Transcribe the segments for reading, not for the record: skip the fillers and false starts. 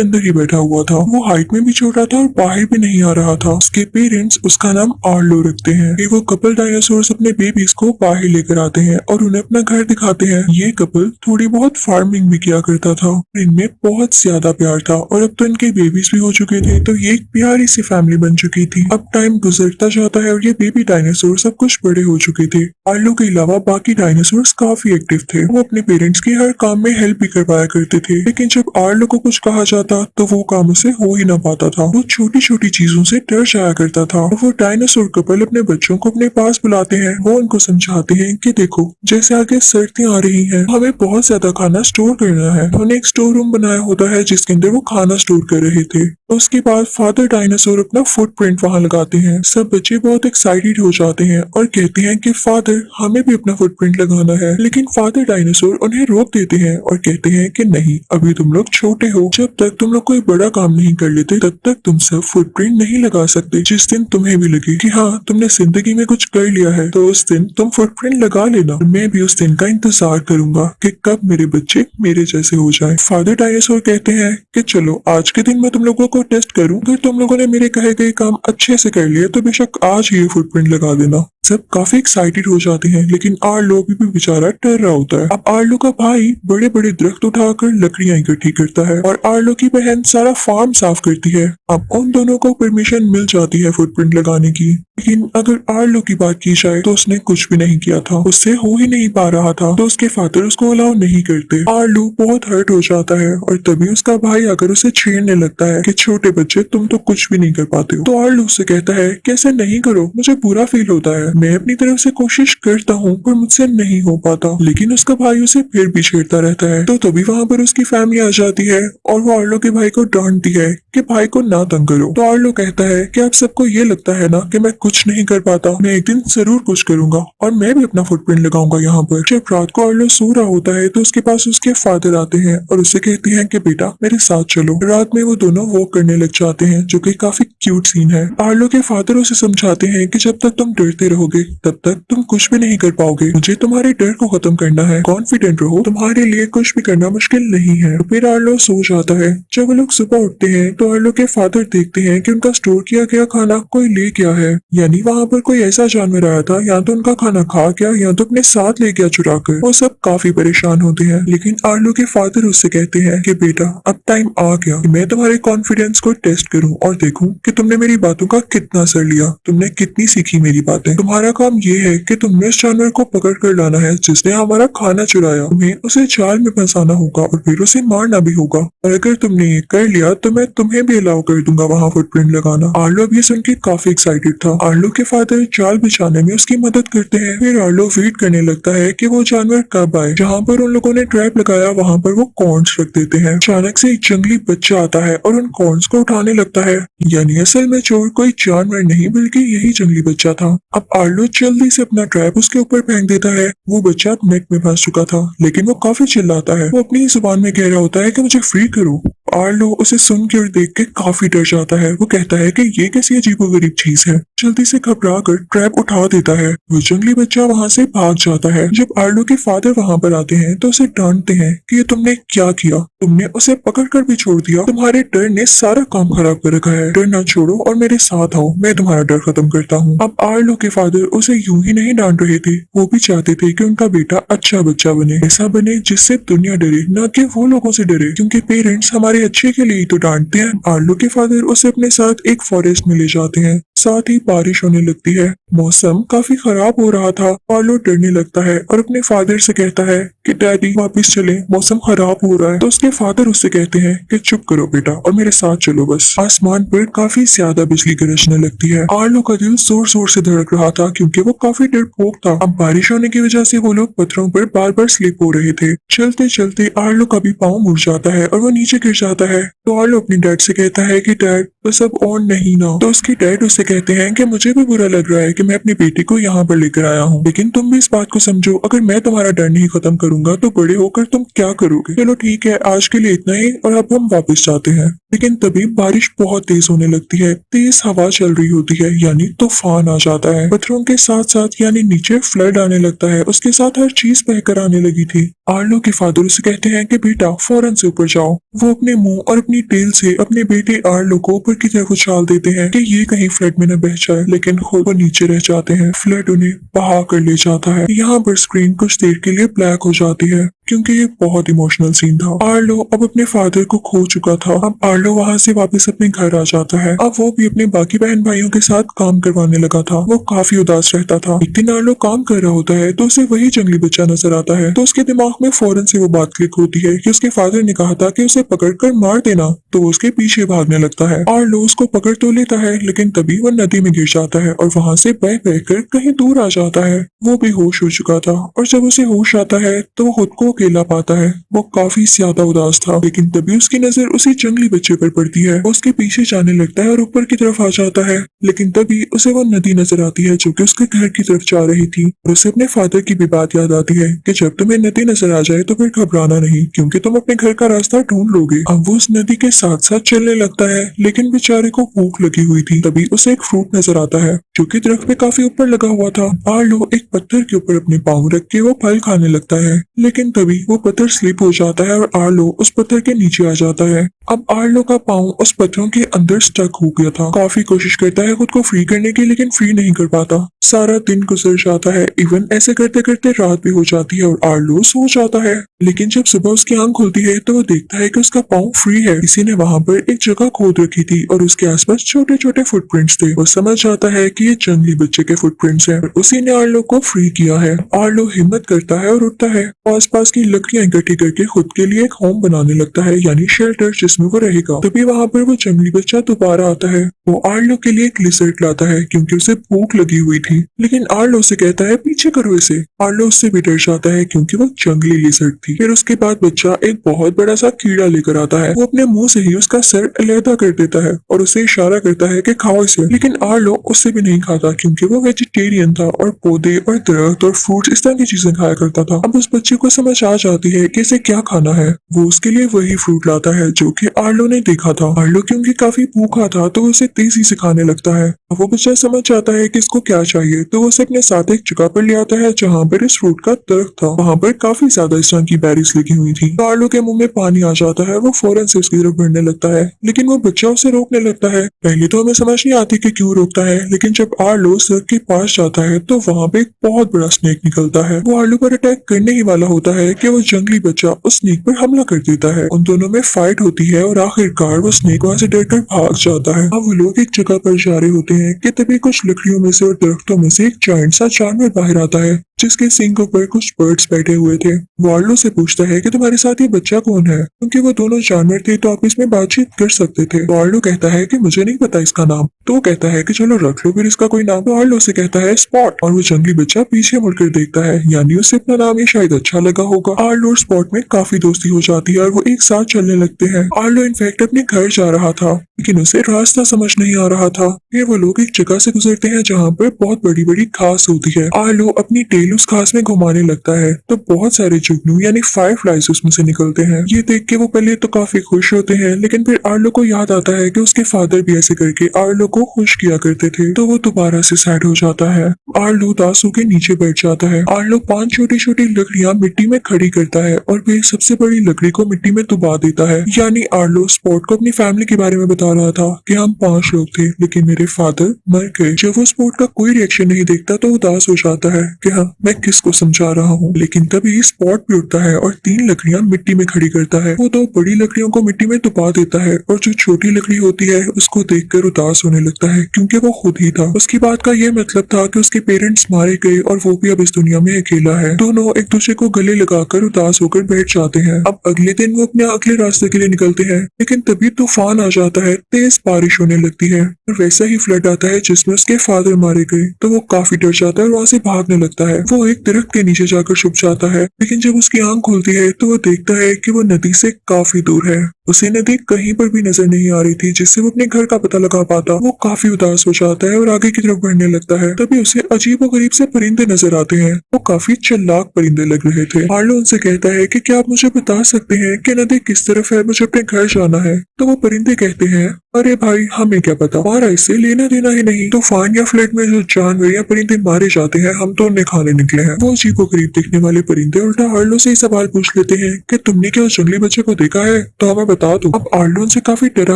के अंदर ही बैठा हुआ था। वो हाइट में भी छोटा था और बाहर भी नहीं आ रहा था। उसके पेरेंट्स उसका नाम आर्लो रखते हैं। फिर वो कपल डायनासोर्स अपने बेबीज को बाहर लेकर आते हैं और उन्हें अपना घर दिखाते हैं। ये कपल थोड़ी बहुत फार्मिंग भी किया करता था। इनमें बहुत ज्यादा प्यार था और अब तो इनके बेबीज भी हो चुके थे, तो ये एक प्यारी सी फैमिली बन चुकी थी। अब टाइम गुजरता जाता है और ये बेबी डायनासोर सब कुछ बड़े हो चुके थे। आर्लो के अलावा बाकी डायनासोर्स काफी एक्टिव थे। वो अपने पेरेंट्स की हर काम में हेल्प भी करवाया करते थे, लेकिन जब आर्लो को कुछ कहा जाता तो वो काम उसे हो ही ना पाता था। वो छोटी छोटी चीजों से डर जाया करता था। और वो डायनासोर कपल अपने बच्चों को अपने पास बुलाते हैं। वो उनको समझाते हैं कि देखो, जैसे आगे सर्दियां आ रही हैं, हमें बहुत ज्यादा खाना स्टोर करना है। उन्होंने एक स्टोर रूम बनाया होता है जिसके अंदर वो खाना स्टोर कर रहे थे। उसके बाद फादर डायनासोर अपना फुटप्रिंट वहां लगाते हैं। सब बच्चे बहुत एक्साइटेड हो जाते हैं और कहते हैं कि फादर, हमें भी अपना फुटप्रिंट लगाना है। लेकिन फादर डायनासोर उन्हें रोक देते हैं और कहते हैं कि नहीं, अभी तुम लोग छोटे हो। जब तक तुम लोग कोई बड़ा काम नहीं कर लेते तब तक तुम सब फुटप्रिंट नहीं लगा सकते। जिस दिन तुम्हें भी लगे कि हाँ, तुमने जिंदगी में कुछ कर लिया है, तो उस दिन तुम फुटप्रिंट लगा लेना। मैं भी उस दिन का इंतजार करूंगा कि कब मेरे बच्चे मेरे जैसे हो जाएं। फादर डायनासोर कहते हैं कि चलो, आज के दिन मैं तुम लोगों को टेस्ट करूं। अगर तुम लोगों ने मेरे कहे गए काम अच्छे से कर लिए तो बेशक आज ही ये फुटप्रिंट लगा देना। सब काफी एक्साइटेड हो जाते हैं, लेकिन आर्लो भी बेचारा डर रहा होता है। अब आर्लो का भाई बड़े बड़े दरख्त उठाकर लकड़ियां इकट्ठी करता है और आर्लो की बहन सारा फार्म साफ करती है। अब उन दोनों को परमिशन मिल जाती है फुटप्रिंट लगाने की, लेकिन अगर आर्लो की बात की जाए तो उसने कुछ भी नहीं किया था। उससे हो ही नहीं पा रहा था, तो उसके फादर उसको अलाउ नहीं करते। आर्लो बहुत हर्ट हो जाता है और तभी उसका भाई आकर उसे छेड़ने लगता है कि छोटे बच्चे, तुम तो कुछ भी नहीं कर पाते हो। तो आर्लो उससे कहता है कि ऐसे नहीं करो, मुझे बुरा फील होता है। मैं अपनी तरफ से कोशिश करता हूँ पर मुझसे नहीं हो पाता। लेकिन उसका भाई उसे फिर भी छेड़ता रहता है। तो तभी वहाँ पर उसकी फैमिली आ जाती है और वो आर्लो के भाई को डांटती है कि भाई को ना तंग करो। तो आर्लो कहता है कि आप सबको ये लगता है ना कि मैं कुछ नहीं कर पाता, मैं एक दिन जरूर कुछ करूंगा और मैं भी अपना फुटप्रिंट लगाऊंगा यहाँ पर। जब रात को आर्लो सो रहा होता है तो उसके पास उसके फादर आते हैं और उसे कहते हैं कि बेटा, मेरे साथ चलो। रात में वो दोनों वॉक करने लग जाते हैं, जो कि काफी क्यूट सीन है। आर्लो के फादर उसे समझाते हैं कि जब तक तुम डरते रहोगे तब तक तुम कुछ भी नहीं कर पाओगे। मुझे तुम्हारे डर को खत्म करना है। कॉन्फिडेंट रहो, तुम्हारे लिए कुछ भी करना मुश्किल नहीं है। तो फिर आर्लो सो जाता है। जब वो लोग सुबह उठते हैं तो आर्लो के फादर देखते हैं कि उनका स्टोर किया गया खाना कोई ले गया है। यानी वहाँ पर कोई ऐसा जानवर आया था, या तो उनका खाना खा गया या तो अपने साथ ले गया चुरा कर। वो सब काफी परेशान होते हैं, लेकिन आर्लो के फादर उससे कहते हैं कि बेटा, अब टाइम आ गया कि मैं तुम्हारे कॉन्फिडेंस को टेस्ट करूं और देखूं कि तुमने मेरी बातों का कितना असर लिया, तुमने कितनी सीखी मेरी बातें। तुम्हारा काम ये है कि तुमने उस जानवर को पकड़ कर लाना है जिसने हमारा खाना चुराया। तुम्हें उसे जाल में फंसाना होगा और फिर उसे मारना भी होगा, और अगर तुमने ये कर लिया तो मैं तुम्हें भी अलाउ कर दूंगा वहाँ फुटप्रिंट लगाना। आर्लो अब ये सुन के काफी एक्साइटेड था। आर्लो के फादर जाल बिछाने में उसकी मदद करते हैं। फिर आर्लो वेट करने लगता है कि वो जानवर कब आए। जहाँ पर उन लोगों ने ट्रैप लगाया वहाँ पर वो कॉर्न्स रख देते हैं। अचानक से एक जंगली बच्चा आता है और उन कॉर्न्स को उठाने लगता है। यानी असल में चोर कोई जानवर नहीं बल्कि यही जंगली बच्चा था। अब आर्लो जल्दी से अपना ट्रैप उसके ऊपर फेंक देता है। वो बच्चा नेट में फंस चुका था, लेकिन वो काफी चिल्लाता है। वो अपनी ही जुबान में कह रहा होता है कि मुझे फ्री करो। आर्लो उसे सुन के और देख के काफी डर जाता है। वो कहता है कि ये कैसी अजीबोगरीब चीज है। जल्दी से घबरा कर ट्रैप उठा देता है। वो जंगली बच्चा वहाँ से भाग जाता है। जब आर्लो के फादर वहाँ पर आते हैं तो उसे डांटते हैं कि ये तुमने क्या किया, तुमने उसे पकड़ कर भी छोड़ दिया। तुम्हारे डर ने सारा काम खराब कर रखा है। डर ना छोड़ो और मेरे साथ आओ, मैं तुम्हारा डर खत्म करता हूँ। अब आर्लो के फादर उसे यूं ही नहीं डांट रहे थे, वो भी चाहते थे कि उनका बेटा अच्छा बच्चा बने, ऐसा बने जिससे दुनिया डरे, न कि वो लोगों से डरे, क्योंकि पेरेंट्स हमारे अच्छे के लिए ही तो डांटते हैं। आर्लो के फादर उसे अपने साथ एक फॉरेस्ट में ले जाते हैं। साथ ही बारिश होने लगती है। मौसम काफी खराब हो रहा था। आर्लो डरने लगता है और अपने फादर से कहता है कि डैडी वापस चले, मौसम खराब हो रहा है। तो उसके फादर उससे कहते हैं कि चुप करो बेटा और मेरे साथ चलो बस। आसमान पर काफी ज्यादा बिजली गरजने लगती है। आर्लो का दिल जोर जोर से धड़क रहा था क्योंकि वो काफी डरपोक था। अब बारिश होने की वजह से वो लोग पत्थरों पर बार बार स्लिप हो रहे थे। चलते चलते आर्लो का भी पाँव मुड़ जाता है और वो नीचे गिर जाता है। तो आर्लो अपने डैड से कहता है कि डैड, बस अब और नहीं ना। तो उसके डैड उससे कहते हैं कि मुझे भी बुरा लग रहा है कि मैं अपनी बेटी को यहाँ पर लेकर आया हूँ, लेकिन तुम भी इस बात को समझो, अगर मैं तुम्हारा डर नहीं खत्म करूंगा तो बड़े होकर तुम क्या करोगे। चलो ठीक है, आज के लिए इतना ही और अब हम वापस जाते हैं। लेकिन तभी बारिश बहुत तेज होने लगती है। तेज हवा चल रही होती है, यानी तूफान आ जाता है। पत्थरों के साथ साथ यानी नीचे फ्लड आने लगता है। उसके साथ हर चीज बहकर आने लगी थी। आर्लो के फादर उसे कहते हैं कि बेटा फौरन से ऊपर जाओ। वो अपने मुंह और अपनी टेल से अपने बेटे आर्लो को ऊपर की तरफ उछाल देते हैं कि ये कहीं फ्लड में न बह जाए, लेकिन खुद वो नीचे रह जाते हैं। फ्लड उन्हें बहा कर ले जाता है। यहाँ पर स्क्रीन कुछ देर के लिए ब्लैक हो जाती है क्योंकि ये बहुत इमोशनल सीन था। आर्लो अब अपने फादर को खो चुका था। अब आर्लो वहाँ से वापस अपने घर आ जाता है। अब वो भी अपने बाकी बहन भाइयों के साथ काम करवाने लगा था। वो काफी उदास रहता था। एक दिन आर्लो काम कर रहा होता है तो उसे वही जंगली बच्चा नजर आता है। तो उसके दिमाग में फौरन से वो बात क्लिक होती है कि उसके फादर ने कहा था कि उसे पकड़कर मार देना, तो वो उसके पीछे भागने लगता है। आर्लो उसको पकड़ तो लेता है, लेकिन तभी वो नदी में गिर जाता है और वहाँ से बह कर कहीं दूर आ जाता है। वो बेहोश हो चुका था और जब उसे होश आता है तो वो खुद को अकेला पाता है। वो काफी ज्यादा उदास था, लेकिन तभी उसकी नजर उसी जंगली बच्चे पर पड़ती है। वो उसके पीछे जाने लगता है और ऊपर की तरफ आ जाता है, लेकिन तभी उसे वो नदी नजर आती है जो कि उसके घर की तरफ जा रही थी। और उसे अपने फादर की भी बात याद आती है कि जब तुम्हें नदी नजर आ जाए तो फिर घबराना नहीं, क्योंकि तुम अपने घर का रास्ता ढूंढ लोगे। अब वो उस नदी के साथ साथ चलने लगता है, लेकिन बेचारे को भूख लगी हुई थी। तभी उसे एक फ्रूट नजर आता है जो कि दरख्त पे काफी ऊपर लगा हुआ था। आर्लो एक पत्थर के ऊपर अपने पाँव रख के वो फल खाने लगता है, लेकिन तभी वो पत्थर स्लिप हो जाता है और आर्लो उस पत्थर के नीचे आ जाता है। अब आर्लो का पाँव उस पत्थरों के अंदर स्टक हो गया था। काफी कोशिश करता है खुद को फ्री करने की, लेकिन फ्री नहीं कर पाता। सारा दिन गुजर जाता है। इवन ऐसे करते करते रात भी हो जाती है और आर्लो सो जाता है। लेकिन जब सुबह उसकी आंख खुलती है तो वो देखता है कि उसका पाँव फ्री है। किसी ने वहाँ पर एक जगह खोद रखी थी और उसके आसपास छोटे छोटे फुटप्रिंट्स थे। वो समझ जाता है कि ये जंगली बच्चे के फुटप्रिंट्स हैं और उसी ने आर्लो को फ्री किया है। आर्लो हिम्मत करता है और उठता है। आसपास की लकड़ियां इकट्ठी करके खुद के लिए एक होम बनाने लगता है, यानी शेल्टर, जिसमें वो रहेगा। तभी वहाँ पर वो जंगली बच्चा दोबारा आता है। वो आर्लो के लिए एक लिजर्ड लाता है क्योंकि उसे भूख लगी हुई थी, लेकिन आर्लो से कहता है पीछे करो इसे। आर्लो उससे भी डर जाता है क्योंकि वो जंगली लिजर्ड थी। फिर उसके बाद बच्चा एक बहुत बड़ा सा कीड़ा लेकर आता है। वो अपने मुंह से ही उसका सर अलहदा कर देता है और उसे इशारा करता है कि खाओ इसे, लेकिन आर्लो उससे भी नहीं खाता क्योंकि वो वेजिटेरियन था और पौधे और दरख्त और फ्रूट्स इस तरह की चीजें खाया करता था। अब उस बच्चे को समझ आ जाती है कि इसे क्या खाना है। वो उसके लिए वही फ्रूट लाता है जो कि आर्लो ने देखा था। आर्लो क्योंकि काफी भूखा था तो उसे तेजी से खाने लगता है। अब वो बच्चा समझ जाता है कि इसको क्या चाहिए, तो वो उसे अपने साथ एक जगह पर ले आता है जहाँ पर इस फ्रूट का दरख्त था। वहाँ पर काफी ज्यादा इस तरह की बेरीज लगी हुई थी। तो आर्लो के मुंह में पानी आ जाता है। वो फौरन से उसकी तरफ बढ़ने लगता है, लेकिन वो बच्चा उसे रोकने लगता है। पहले तो हमें समझ नहीं आती कि क्यों रोकता है, लेकिन जब आर्लो सर के पास जाता है तो वहाँ पे एक बहुत बड़ा स्नेक निकलता है। वो आर्लो पर अटैक करने ही वाला होता है कि वो जंगली बच्चा उस स्नेक पर हमला कर देता है। उन दोनों में फाइट होती है और आखिरकार वो स्नेक वहाँ से डरकर भाग जाता है। अब वो लोग एक जगह पर जा रहे होते हैं कि तभी कुछ लकड़ियों में से और दरख्तों में से एक जायंट सा जानवर बाहर आता है जिसके सींगों पर कुछ बर्ड्स बैठे हुए थे। वो आर्लो से पूछता है कि तुम्हारे साथ ये बच्चा कौन है, क्योंकि वो दोनों जानवर थे तो आपस में बातचीत कर सकते थे। तो आर्लो कहता है कि मुझे नहीं पता इसका नाम। तो वो कहता है कि चलो रख लो फिर इसका कोई नाम। तो आर्लो से कहता है स्पॉट, और वो जंगली बच्चा पीछे मुड़कर देखता है, यानी उसे अपना नाम ही शायद अच्छा लगा होगा। आर्लो और स्पॉट में काफी दोस्ती हो जाती है और वो एक साथ चलने लगते हैं। आर्लो इनफैक्ट अपने घर जा रहा था, लेकिन उसे रास्ता समझ नहीं आ रहा था। फिर वो लोग एक जगह से गुजरते हैं जहाँ पर बहुत बड़ी बड़ी घास होती है। आर्लो अपनी टेल उस घास में घुमाने लगता है तो बहुत सारे जुगनू यानी फायर फ्लाइज उसमें से निकलते हैं। ये देख के वो पहले तो काफी खुश होते हैं, लेकिन फिर आर्लो को याद आता है कि उसके फादर भी ऐसे करके आर्लो को खुश किया करते थे, तो वो दोबारा से सैड हो जाता है। आर्लो उदास होकर नीचे बैठ जाता है। आर्लो 5 छोटी छोटी लकड़ियां मिट्टी में खड़ी करता है और फिर सबसे बड़ी लकड़ी को मिट्टी में दबा देता है। यानी आर्लो स्पॉट को अपनी फैमिली के बारे में बता रहा था कि हम 5 लोग थे, लेकिन मेरे फादर मर गए। जब वो स्पॉट का कोई रिएक्शन नहीं देखता तो उदास हो जाता है कि हाँ, मैं किसको समझा रहा हूँ। लेकिन तभी स्पॉट भी उठता है और 3 लकड़ियां मिट्टी में खड़ी करता है। वो 2 बड़ी लकड़ियों को मिट्टी में दबा देता है और जो छोटी लकड़ी होती है उसको देखकर उदास होने लगता है क्योंकि वो खुद ही था। उसकी बात का ये मतलब था कि उसके पेरेंट्स मारे गए और वो भी अब इस दुनिया में अकेला है। दोनों एक दूसरे को गले लगाकर उदास होकर बैठ जाते हैं। अब अगले दिन वो अपने अगले रास्ते के लिए निकलते हैं, लेकिन तभी तूफान आ जाता है, तेज बारिश होने लगती है और वैसा ही फ्लड आता है जिसमें उसके फादर मारे गए। तो वो काफी डर जाता है और वहाँ से भागने लगता है। वो एक दरख्त के नीचे जाकर छुप जाता है, लेकिन जब उसकी आंख खुलती है तो वो देखता है कि वो नदी से काफी दूर है। उसे नदी कहीं पर भी नजर नहीं आ रही थी जिससे वो अपने घर का पता लगा पाता। वो काफी उदास हो जाता है और आगे की तरफ बढ़ने लगता है। तभी उसे अजीब और गरीब से परिंदे नजर आते हैं। वो काफी चालाक परिंदे लग रहे थे। आर्लो उनसे कहता है कि क्या आप मुझे बता सकते हैं कि नदी किस तरफ है, मुझे अपने घर जाना है। तो वो परिंदे कहते हैं, अरे भाई, हमें क्या पता, हमारा इससे लेना देना ही नहीं। तूफान या फ्लड में जो जानवर या परिंदे मारे जाते हैं हम तो उन्हें खाने निकले हैं। वो अजीब गरीब दिखने वाले परिंदे उल्टा आर्लो से ही सवाल पूछ लेते हैं कि तुमने क्या उस जंगली बच्चे को देखा है, तो हमें बता दूं, अब आर्लो उनसे काफी डरा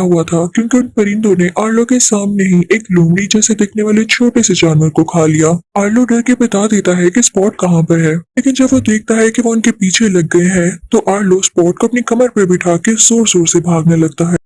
हुआ था क्योंकि उन परिंदों ने आर्लो के सामने ही एक लोमड़ी जैसे दिखने वाले छोटे से जानवर को खा लिया। आर्लो डर के बता देता है कि स्पॉट कहाँ पर है, लेकिन जब वो देखता है कि वो उनके पीछे लग गए हैं तो आर्लो स्पॉट को अपनी कमर पर बिठा के जोर जोर से भागने लगता है।